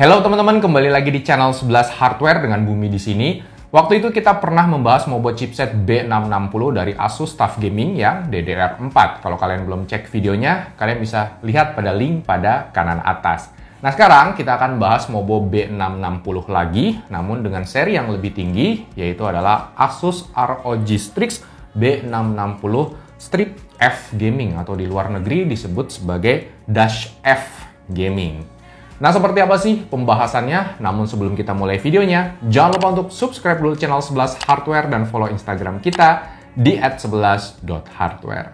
Halo teman-teman, kembali lagi di channel 11 Hardware dengan Bumi di sini. Waktu itu kita pernah membahas mobile chipset B660 dari Asus TUF Gaming yang DDR4. Kalau kalian belum cek videonya, kalian bisa lihat pada link pada kanan atas. Nah sekarang kita akan bahas mobile B660 lagi, namun dengan seri yang lebih tinggi, yaitu adalah Asus ROG Strix B660 Strip F Gaming, atau di luar negeri disebut sebagai Dash F Gaming. Nah, seperti apa sih pembahasannya? Namun sebelum kita mulai videonya, jangan lupa untuk subscribe dulu channel 11 Hardware dan follow Instagram kita di @11.hardware.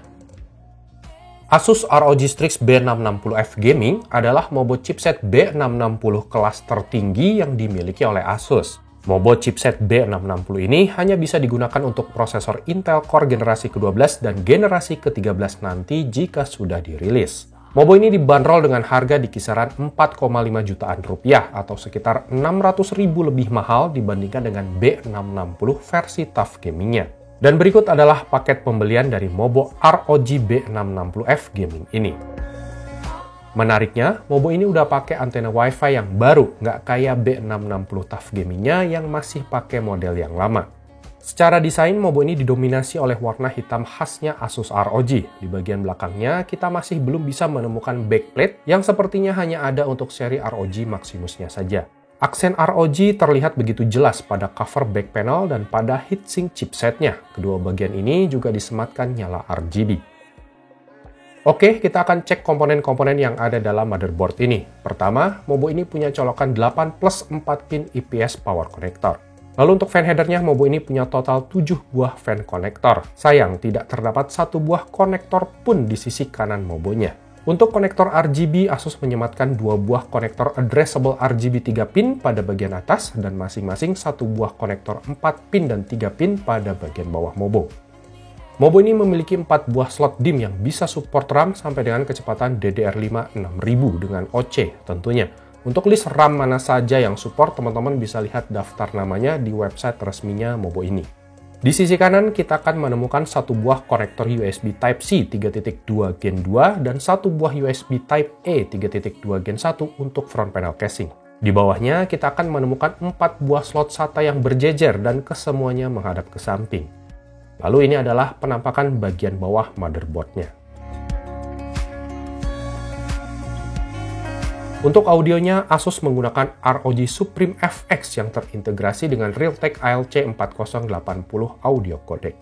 Asus ROG Strix B660F Gaming adalah mobile chipset B660 kelas tertinggi yang dimiliki oleh Asus. Mobile chipset B660 ini hanya bisa digunakan untuk prosesor Intel Core generasi ke-12 dan generasi ke-13 nanti jika sudah dirilis. Mobo ini dibanderol dengan harga di kisaran 4,5 jutaan rupiah atau sekitar 600.000 lebih mahal dibandingkan dengan B660 versi TUF Gaming-nya. Dan berikut adalah paket pembelian dari Mobo ROG B660F Gaming ini. Menariknya, Mobo ini udah pakai antena Wi-Fi yang baru, nggak kayak B660 TUF Gaming-nya yang masih pakai model yang lama. Secara desain, Mobo ini didominasi oleh warna hitam khasnya Asus ROG. Di bagian belakangnya, kita masih belum bisa menemukan backplate yang sepertinya hanya ada untuk seri ROG Maximus-nya saja. Aksen ROG terlihat begitu jelas pada cover back panel dan pada heatsink chipsetnya. Kedua bagian ini juga disematkan nyala RGB. Oke, kita akan cek komponen-komponen yang ada dalam motherboard ini. Pertama, Mobo ini punya colokan 8+4 pin IPS power connector. Lalu untuk fan headernya, Mobo ini punya total 7 buah fan konektor. Sayang, tidak terdapat satu buah konektor pun di sisi kanan Mobonya. Untuk konektor RGB, Asus menyematkan 2 buah konektor addressable RGB 3 pin pada bagian atas dan masing-masing 1 buah konektor 4 pin dan 3 pin pada bagian bawah Mobo. Mobo ini memiliki 4 buah slot DIMM yang bisa support RAM sampai dengan kecepatan DDR5 6000 dengan OC tentunya. Untuk list RAM mana saja yang support, teman-teman bisa lihat daftar namanya di website resminya Mobo ini. Di sisi kanan, kita akan menemukan 1 buah konektor USB Type-C 3.2 Gen 2 dan 1 buah USB Type-E 3.2 Gen 1 untuk front panel casing. Di bawahnya, kita akan menemukan 4 buah slot SATA yang berjejer dan kesemuanya menghadap ke samping. Lalu ini adalah penampakan bagian bawah motherboardnya. Untuk audionya, Asus menggunakan ROG Supreme FX yang terintegrasi dengan Realtek ALC 4080 audio codec.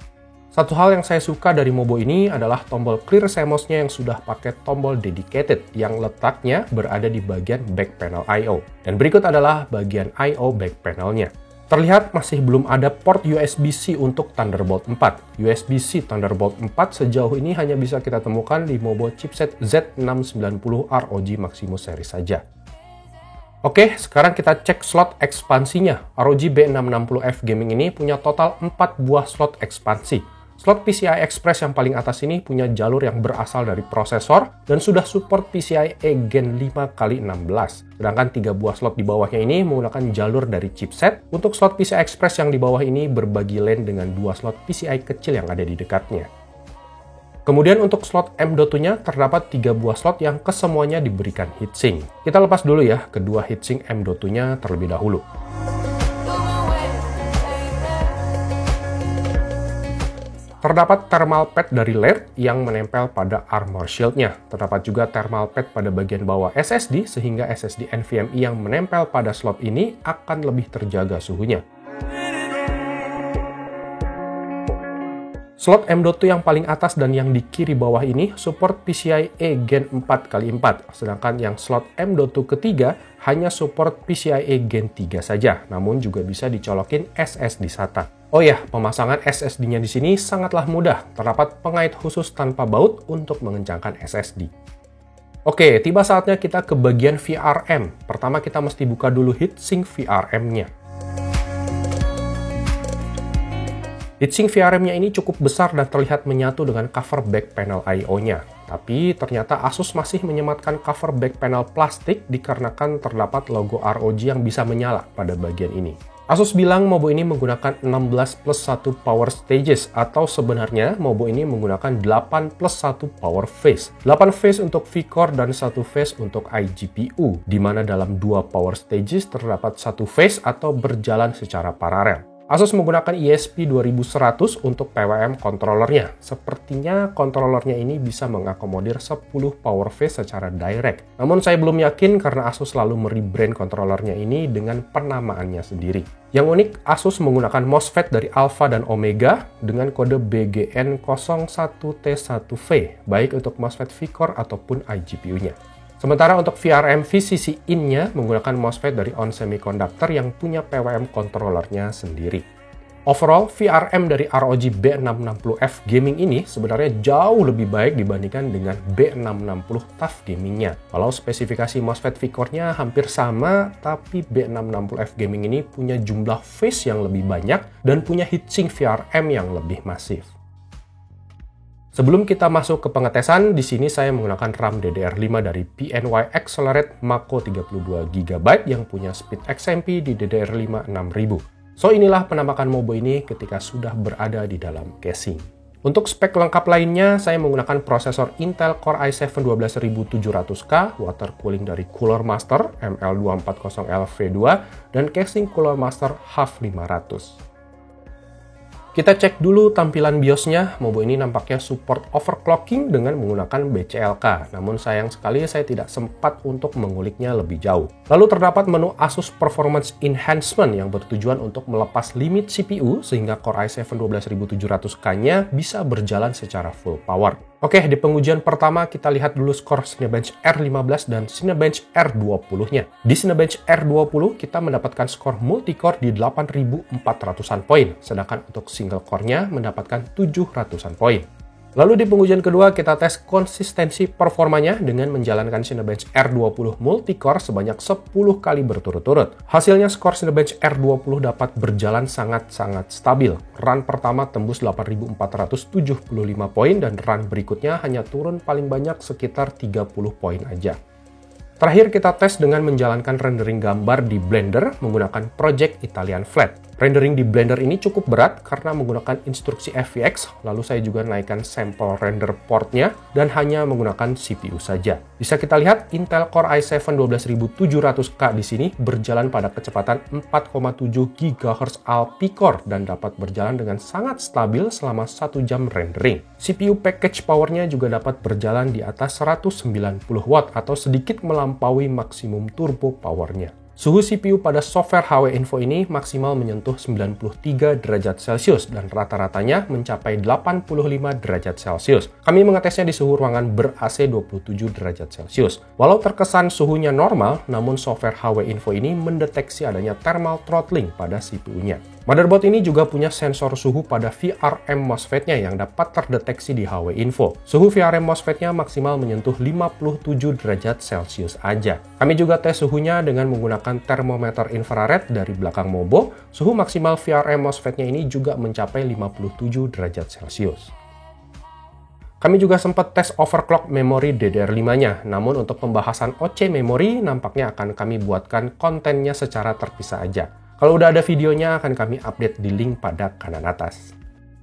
Satu hal yang saya suka dari Mobo ini adalah tombol clear CMOS-nya yang sudah pakai tombol dedicated yang letaknya berada di bagian back panel I/O. Dan berikut adalah bagian I/O back panelnya. Terlihat masih belum ada port USB-C untuk Thunderbolt 4. USB-C Thunderbolt 4 sejauh ini hanya bisa kita temukan di Mobo chipset Z690 ROG Maximus seri saja. Oke, sekarang kita cek slot ekspansinya. ROG B660F Gaming ini punya total 4 buah slot ekspansi. Slot PCI Express yang paling atas ini punya jalur yang berasal dari prosesor dan sudah support PCIe Gen 5x16. Sedangkan 3 buah slot di bawahnya ini menggunakan jalur dari chipset. Untuk slot PCI Express yang di bawah ini berbagi LAN dengan 2 slot PCI kecil yang ada di dekatnya. Kemudian untuk slot M.2-nya terdapat 3 buah slot yang kesemuanya diberikan heatsink. Kita lepas dulu ya kedua heatsink M.2-nya terlebih dahulu. Terdapat thermal pad dari LED yang menempel pada armor shield-nya. Terdapat juga thermal pad pada bagian bawah SSD, sehingga SSD NVMe yang menempel pada slot ini akan lebih terjaga suhunya. Slot M.2 yang paling atas dan yang di kiri bawah ini support PCIe Gen 4x4, sedangkan yang slot M.2 ketiga hanya support PCIe Gen 3 saja, namun juga bisa dicolokin SSD SATA. Oh ya, pemasangan SSD-nya di sini sangatlah mudah. Terdapat pengait khusus tanpa baut untuk mengencangkan SSD. Oke, tiba saatnya kita ke bagian VRM. Pertama kita mesti buka dulu heatsink VRM-nya. Heatsink VRM-nya ini cukup besar dan terlihat menyatu dengan cover back panel I/O-nya. Tapi ternyata Asus masih menyematkan cover back panel plastik dikarenakan terdapat logo ROG yang bisa menyala pada bagian ini. Asus bilang Mobo ini menggunakan 16 plus 1 power stages, atau sebenarnya Mobo ini menggunakan 8 plus 1 power phase. 8 phase untuk V-Core dan 1 phase untuk iGPU, di mana dalam 2 power stages terdapat 1 phase atau berjalan secara paralel. Asus menggunakan ESP2100 untuk PWM controllernya. Sepertinya controllernya ini bisa mengakomodir 10 power phase secara direct. Namun saya belum yakin karena Asus selalu merebrand controllernya ini dengan penamaannya sendiri. Yang unik, Asus menggunakan MOSFET dari Alpha dan Omega dengan kode BGN01T1V, baik untuk MOSFET V-Core ataupun iGPU-nya. Sementara untuk VRM VCC in-nya menggunakan MOSFET dari On Semiconductor yang punya PWM controllernya sendiri. Overall, VRM dari ROG B660F Gaming ini sebenarnya jauh lebih baik dibandingkan dengan B660 TUF Gaming-nya. Walau spesifikasi MOSFET V-Core-nya hampir sama, tapi B660F Gaming ini punya jumlah phase yang lebih banyak dan punya heatsink VRM yang lebih masif. Sebelum kita masuk ke pengetesan, di sini saya menggunakan RAM DDR5 dari PNY Accelerate Mako 32GB yang punya speed XMP di DDR5 6000. So inilah penampakan Mobo ini ketika sudah berada di dalam casing. Untuk spek lengkap lainnya, saya menggunakan prosesor Intel Core i7 12700K, water cooling dari Cooler Master ML240LV2, dan casing Cooler Master HAF 500. Kita cek dulu tampilan BIOS-nya. Mobo ini nampaknya support overclocking dengan menggunakan BCLK. Namun sayang sekali saya tidak sempat untuk menguliknya lebih jauh. Lalu terdapat menu Asus Performance Enhancement yang bertujuan untuk melepas limit CPU sehingga Core i7 12700K-nya bisa berjalan secara full power. Oke, di pengujian pertama kita lihat dulu skor Cinebench R15 dan Cinebench R20-nya. Di Cinebench R20 kita mendapatkan skor multicore di 8.400-an poin, sedangkan untuk single core-nya mendapatkan 700-an poin. Lalu di pengujian kedua kita tes konsistensi performanya dengan menjalankan Cinebench R20 multicore sebanyak 10 kali berturut-turut. Hasilnya skor Cinebench R20 dapat berjalan sangat-sangat stabil. Run pertama tembus 8.475 poin dan run berikutnya hanya turun paling banyak sekitar 30 poin aja. Terakhir kita tes dengan menjalankan rendering gambar di Blender menggunakan Project Italian Flat. Rendering di Blender ini cukup berat karena menggunakan instruksi FVX, lalu saya juga naikkan sampel render portnya dan hanya menggunakan CPU saja. Bisa kita lihat Intel Core i7 12700K di sini berjalan pada kecepatan 4,7 GHz Alpicore dan dapat berjalan dengan sangat stabil selama 1 jam rendering. CPU package powernya juga dapat berjalan di atas 190 Watt atau sedikit melampaui maksimum turbo powernya. Suhu CPU pada software HW Info ini maksimal menyentuh 93 derajat Celcius dan rata-ratanya mencapai 85 derajat Celcius. Kami mengetesnya di suhu ruangan ber-AC 27 derajat Celcius. Walau terkesan suhunya normal, namun software HW Info ini mendeteksi adanya thermal throttling pada CPU-nya. Motherboard ini juga punya sensor suhu pada VRM MOSFET-nya yang dapat terdeteksi di HW Info. Suhu VRM MOSFET-nya maksimal menyentuh 57 derajat Celcius aja. Kami juga tes suhunya dengan menggunakan termometer infrared dari belakang Mobo. Suhu maksimal VRM MOSFET-nya ini juga mencapai 57 derajat Celcius. Kami juga sempat tes overclock memori DDR5-nya, namun untuk pembahasan OC memori nampaknya akan kami buatkan kontennya secara terpisah aja. Kalau udah ada videonya akan kami update di link pada kanan atas.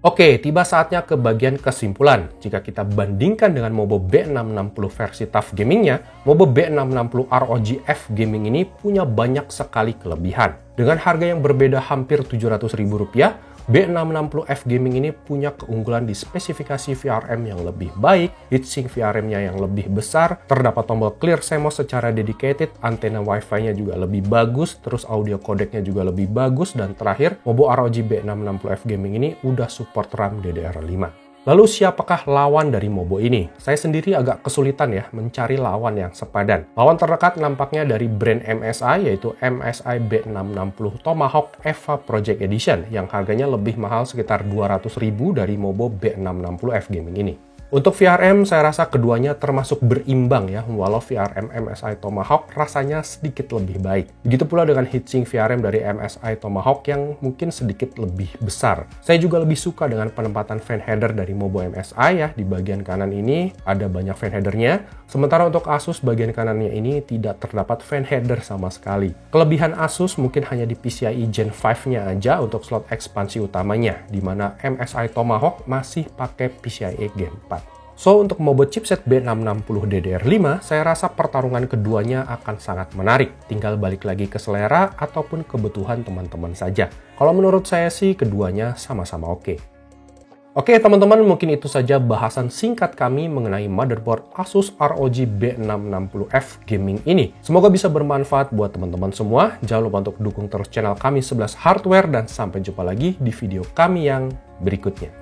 Oke, tiba saatnya ke bagian kesimpulan. Jika kita bandingkan dengan Mobo B660 versi TUF Gaming-nya, Mobo B660 ROG F Gaming ini punya banyak sekali kelebihan. Dengan harga yang berbeda hampir Rp700.000, B660F Gaming ini punya keunggulan di spesifikasi VRM yang lebih baik, heatsink VRM-nya yang lebih besar, terdapat tombol clear CMOS secara dedicated, antena Wi-Fi-nya juga lebih bagus, terus audio codec-nya juga lebih bagus, dan terakhir, Mobo ROG B660F Gaming ini udah support RAM DDR5. Lalu siapakah lawan dari Mobo ini? Saya sendiri agak kesulitan ya mencari lawan yang sepadan. Lawan terdekat nampaknya dari brand MSI yaitu MSI B660 Tomahawk EVA Project Edition yang harganya lebih mahal sekitar 200.000 dari Mobo B660F Gaming ini. Untuk VRM, saya rasa keduanya termasuk berimbang ya, walau VRM MSI Tomahawk rasanya sedikit lebih baik. Begitu pula dengan heatsink VRM dari MSI Tomahawk yang mungkin sedikit lebih besar. Saya juga lebih suka dengan penempatan fan header dari Mobo MSI ya. Di bagian kanan ini ada banyak fan headernya, sementara untuk Asus bagian kanannya ini tidak terdapat fan header sama sekali. Kelebihan Asus mungkin hanya di PCIe Gen 5-nya aja untuk slot ekspansi utamanya, di mana MSI Tomahawk masih pakai PCIe Gen 4. So, untuk Mobo chipset B660 DDR5, saya rasa pertarungan keduanya akan sangat menarik. Tinggal balik lagi ke selera ataupun kebutuhan teman-teman saja. Kalau menurut saya sih, keduanya sama-sama oke. Oke teman-teman, mungkin itu saja bahasan singkat kami mengenai motherboard Asus ROG B660F Gaming ini. Semoga bisa bermanfaat buat teman-teman semua. Jangan lupa untuk dukung terus channel kami 11 Hardware dan sampai jumpa lagi di video kami yang berikutnya.